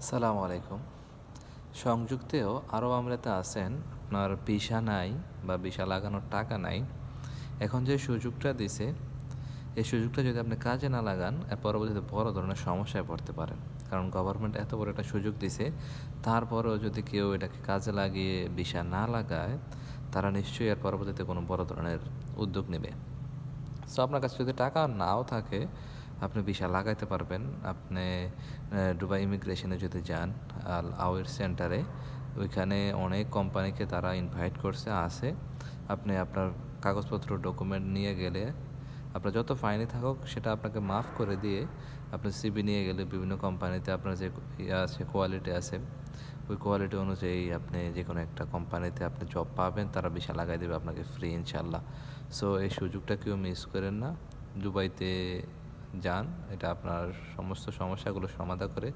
আসসালামু আলাইকুম। সংযুক্তেও আরব আমিরাতে আছেন, আপনার ভিসা নাই বা ভিসা লাগানোর টাকা নাই। এখন যে সুযোগটা দিছে, এই সুযোগটা যদি আপনি কাজে না লাগান, এর পরবর্তীতে বড় ধরনের সমস্যায় পড়তে পারেন। কারণ গভর্নমেন্ট এত বড় একটা সুযোগ দিছে, তারপরেও যদি কেউ এটাকে কাজে লাগিয়ে ভিসা না লাগায়, তারা নিশ্চয়ই এর পরবর্তীতে কোনো বড় ধরনের উদ্যোগ নেবে। সো আপনার কাছে যদি টাকা নাও থাকে, আপনি ভিসা লাগাইতে পারবেন। আপনি দুবাই ইমিগ্রেশনে যদি যান, আল আওয়ের সেন্টারে, ওইখানে অনেক কোম্পানিকে তারা ইনভাইট করছে, আছে। আপনি আপনার কাগজপত্র ডকুমেন্ট নিয়ে গেলে আপনার যত ফাইনে থাকুক সেটা আপনাকে মাফ করে দিয়ে আপনি সিবি নিয়ে গেলে বিভিন্ন কোম্পানিতে আপনার যে ইয়ে আছে, কোয়ালিটি আছে, ওই কোয়ালিটি অনুযায়ী আপনি যে কোনো একটা কোম্পানিতে আপনি জব পাবেন, তারা ভিসা লাগাই দেবে আপনাকে ফ্রি, ইনশাল্লাহ। সো এই সুযোগটা কেউ মিস করেন না। দুবাইতে যান, এটা আপনার সমস্ত সমস্যাগুলো সমাধা করে